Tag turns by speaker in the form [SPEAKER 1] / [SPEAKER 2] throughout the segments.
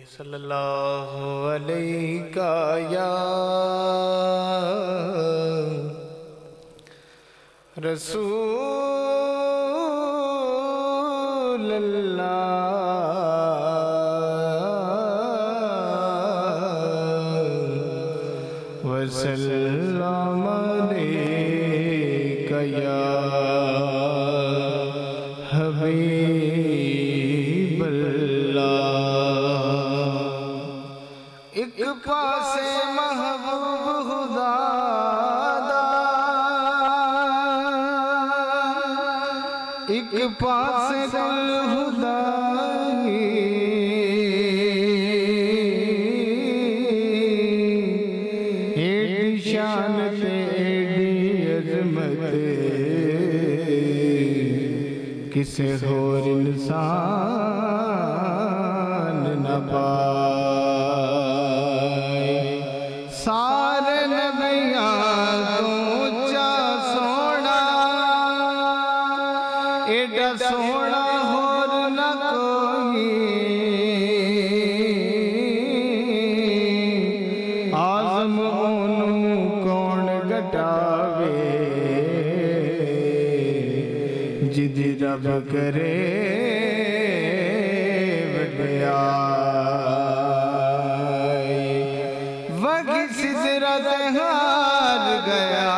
[SPEAKER 1] सल्लल्लाहु अलैका या रसूल अल्लाह वसल्लम अलैका या हबीब अल्लाह। एक पासे महबूब खुदा दा, एक पासे कुल खुदाई, एडी शान ते एडी अजमत किसे होर इंसान न पाए। सारे नबियां तो ऊंचा सोना, एडा सोना होर न कोई। आज़म ओनू कौन घटावे, जिदी रब करे वड्याई। वही सिदरत हार गया,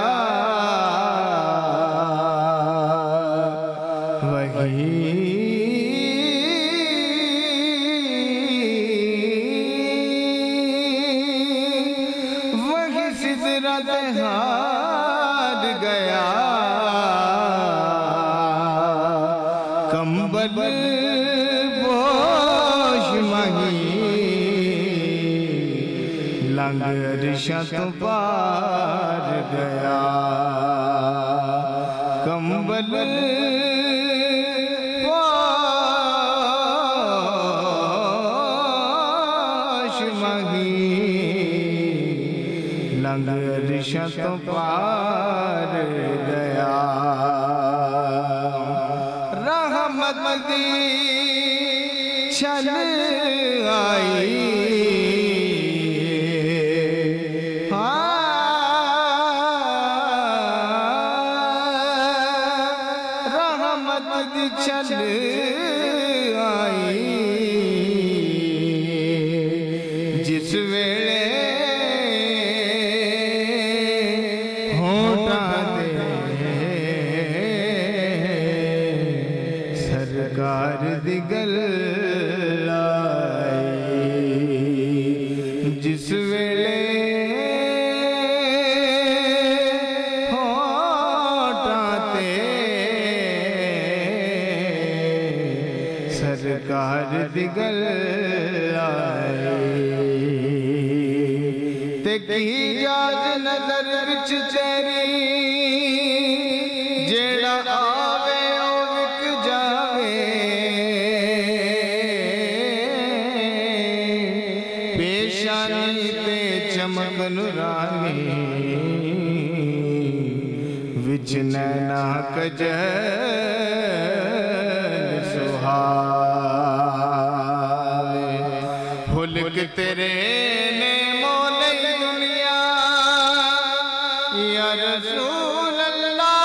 [SPEAKER 1] वही सिदरत हार गया। कंबल पोश मही लंग अरशा तो पार गया। कंबल पोश मही लंग अरशा तो पार गया। रहमत दी छल आई, रहमत दी छल आई। जिस वेले सरकार दी गल आई। जिस वेले होठां ते सरकार दी गल आई। ते की जाज नजर विच तेरी, जेड़ा आवे ओ विक जावे। पेशानी ते चमक नूरानी, विच नैना कजल सुहावे। हुल्क तेरे ने मोले दुनिया या रसूल अल्लाह।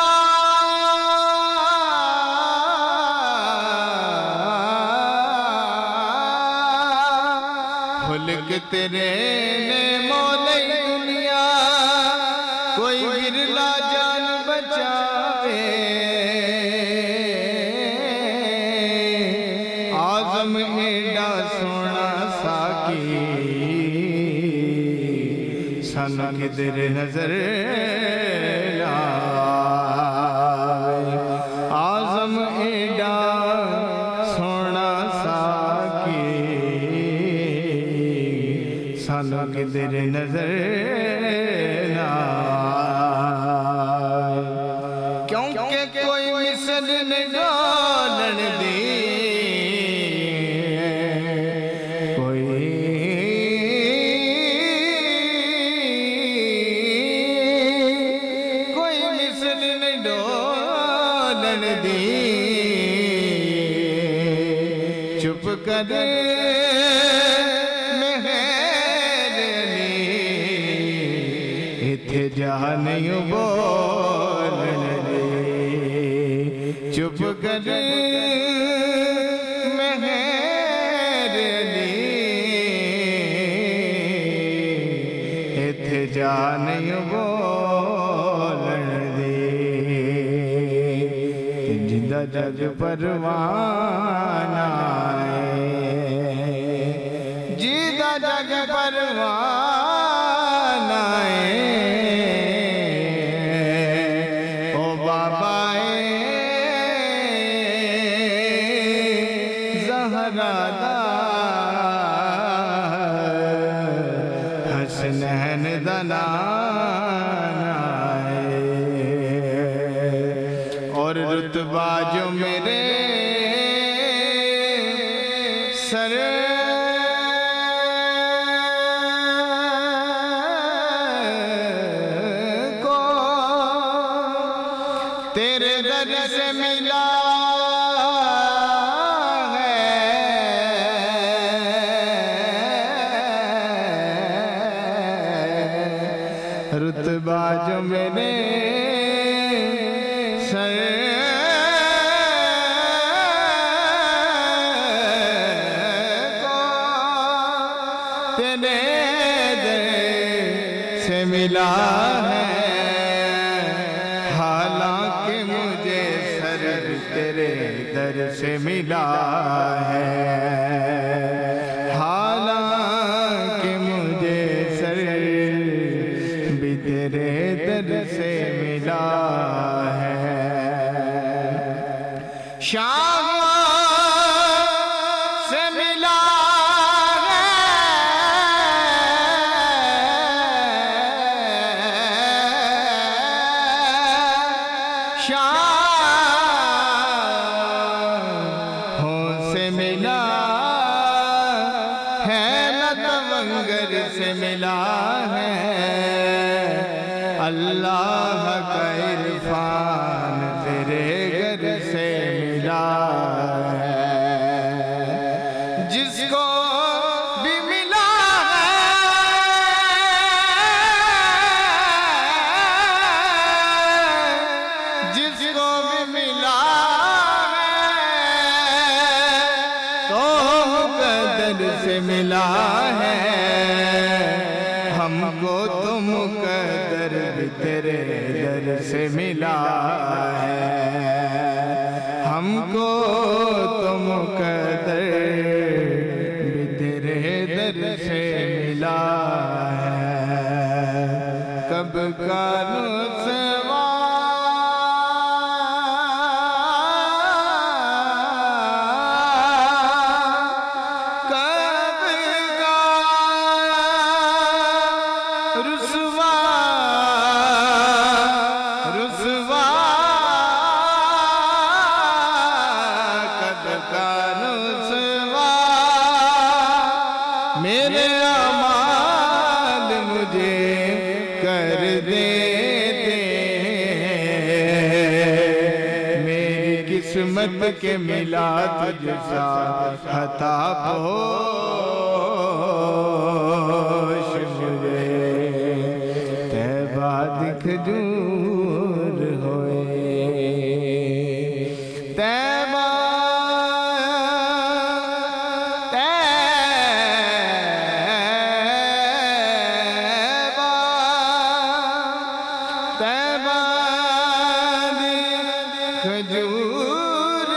[SPEAKER 1] हुल्क तेरे ने मोले दुनिया, कोई विरला जान बचावे। आज़म एडा सोना साकी, सानू किधर नजर आवे। आज़म एडा सोना साकी, सानू किधर नजर आवे। क्योंकि कोई मिसल नहीं डालन दी, चुप कर जा नहीं बोलन दे, चुप कर मेहर अली, इत्थे जा नहीं बोलन दे, जिंदा जग परवाना है, जिंदा जग परवाना है, ओ बाबा ज़हरा हसनैन दा और रुतबा जो मेरे सर को तेरे दर से मिला है, रुतबा जो मेरे सर से मिला है, हालांकि मुझे सर तेरे दर से मिला है, हालांकि मुझे सर भी तेरे दर से मिला है। शाम से मिला से मिला है, न तवंगर से मिला है, अल्लाह का इरफान तेरे घर से मिला है, जिसको भी मिला है जिसको भी मिला से मिला है, हमको तो मुकद्दर भी तेरे दर से मिला है, हमको तो मुकद्दर भी तेरे दर से मिला है। कब का नुस्वा मेरे अमाल मुझे कर देते, मेरी किस्मत के मिला तुझसा खता पोश मुझे, तैबा दिख दूर होए, तैबा खजूर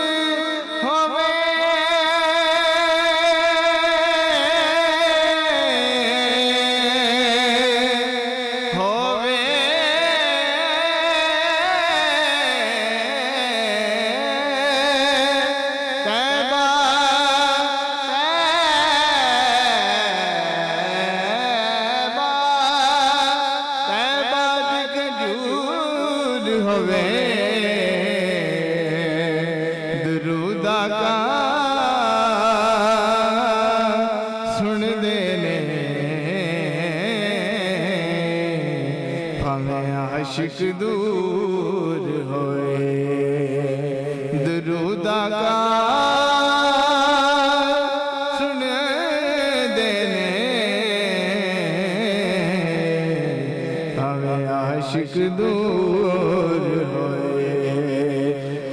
[SPEAKER 1] होवे, होवे तैबा तैबा खजूर होवे, दरूदा का सुन देने भावें आशिक दूर होए, दरूदा का सुन देने भावें आशिक दूर होए।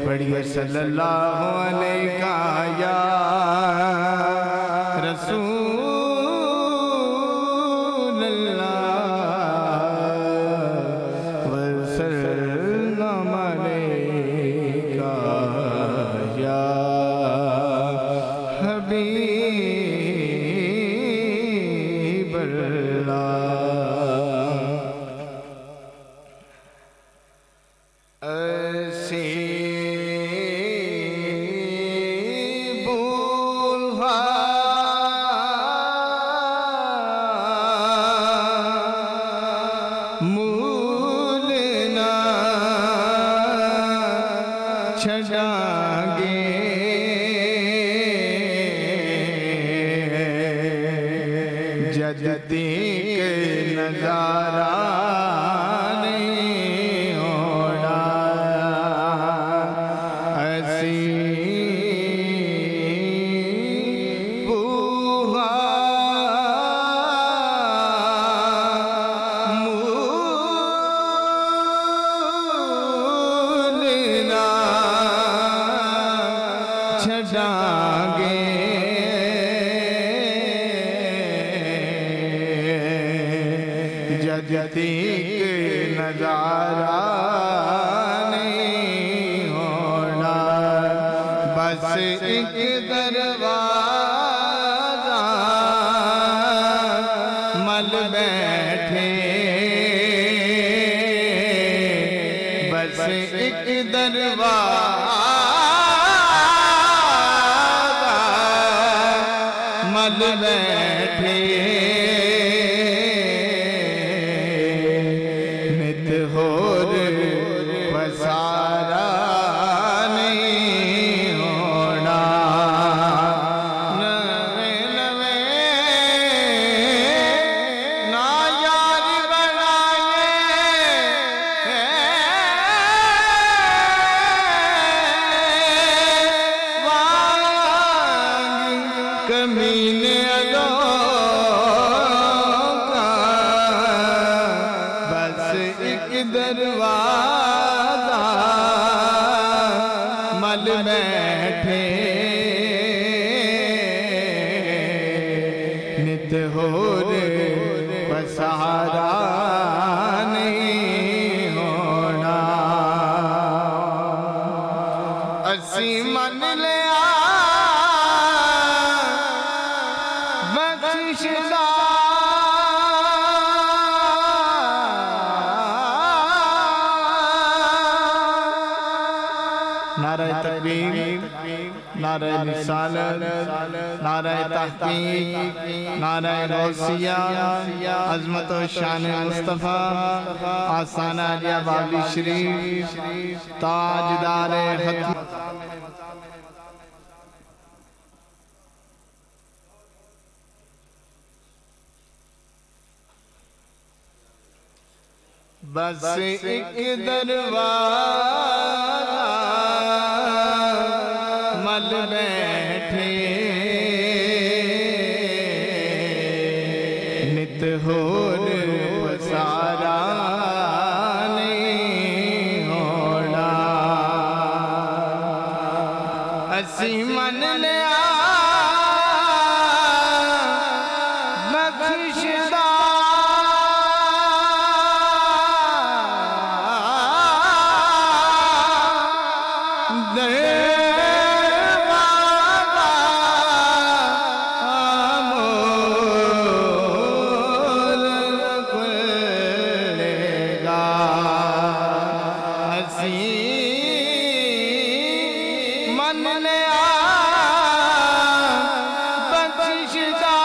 [SPEAKER 1] पढ़िए सल्लल्लाहु अलैका या रसूल अल्लाह वसल्लम अलैका या हबीब अल्लाह। ऐसे छड़ांगे जद देख नजारा नहीं होना। ऐसी छड़ांगे जद देख नजारा नहीं होना। बस एक दरवाजा मल बैठे, बस एक दरवाजा मल बैठे। नित होर पसारा नहीं होना। नवे नवे ना यार बनाए, कमीने का बस एक दरवाजा मल बैठे। नित होर पसारा नहीं होना। असी मन लिया बख्शिशदा नारे तकबीर, नारे रिसालत, नारे तहकीक, नारे गौसिया, अज़मत व शान मुस्तफ़ा, आसाना आलिया बाबली शरीफ, ताजदार खत्म। बस एक दरवाजा मल बैठे। नित होर पसारा नहीं होना। असी मन लिया बख्शिशदा मन लिया बख्शिशदा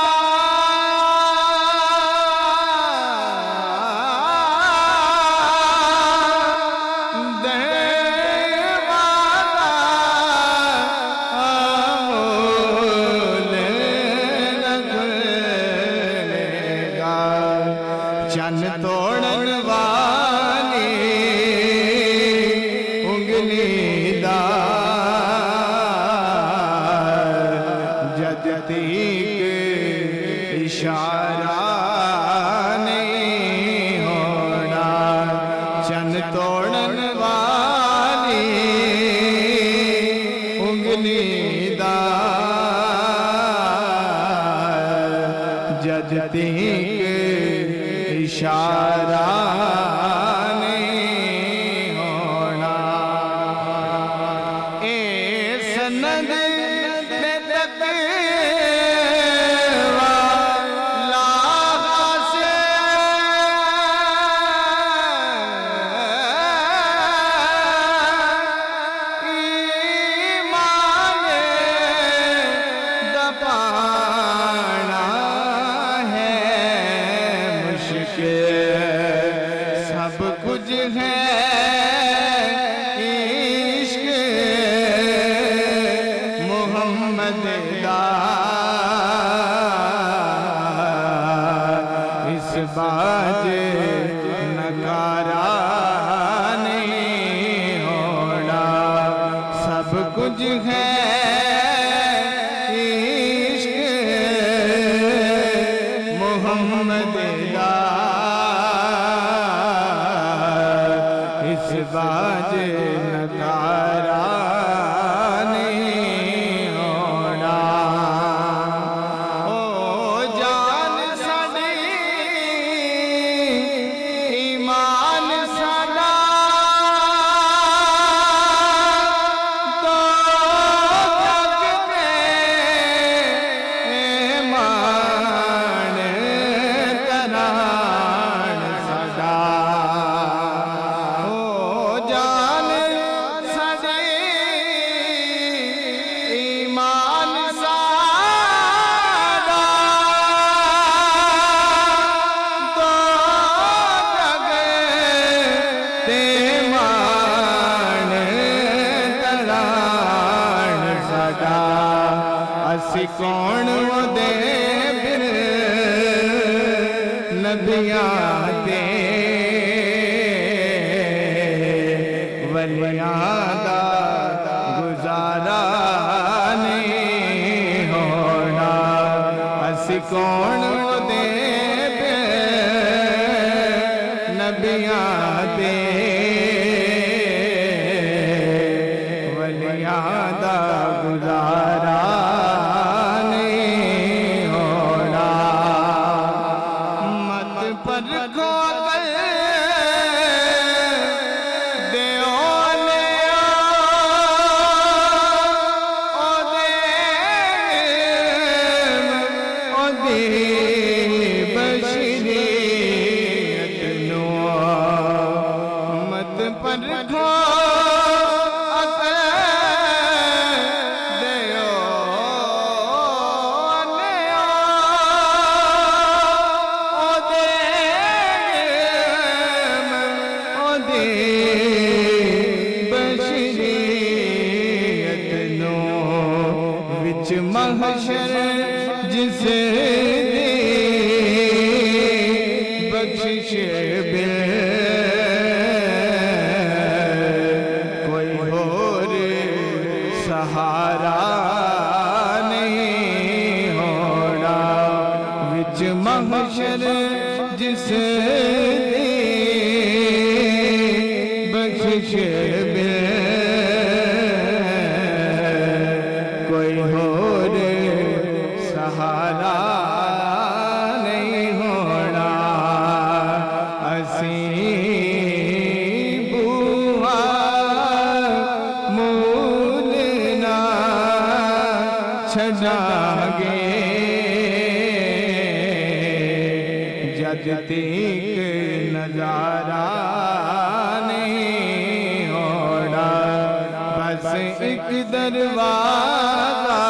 [SPEAKER 1] चन तोड़न वाली उंगली दा जद तक इशारा नहीं होना। जद तीक इशारा नहीं होना। ए सनद में तकवा लागा से ईमान दबाना है मुश्किल। सब कुछ है इश्क मोहम्मद दा, इस बाज नकारा नहीं होना। सब कुछ है इश्क मोहम्मद दा, इस बाज नकारा नहीं होना। ओ जान साडी ईमान साडा तो जग में मान तरान साडा। ओ जान साडी ईमान साडा तो जग ते मान तरान साडा। असी कौन दे फिर नबियां दे वलियां दा गुजारा नहीं होना। असी कौन दे नबियां दे वलियां दा गुजारा नहीं होना। मत पर खोगल देओ ले ओ दे बशरीयत नो। मत पर खो अकल देओ ले ओ दे बशरीयत नो। विच महशर जिस दी बख्शिश बिल कोई और सहारा नहीं होना। विच महशर जिस दी बख्शिश बिल कोई और सहारा नहीं होना। असी बुआ मूल ना छड़ांगे जद तक नजारा नहीं होना। बस एक दरवाजा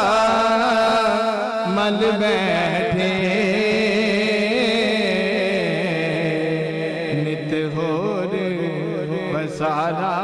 [SPEAKER 1] मल बैठे नित होर बसारा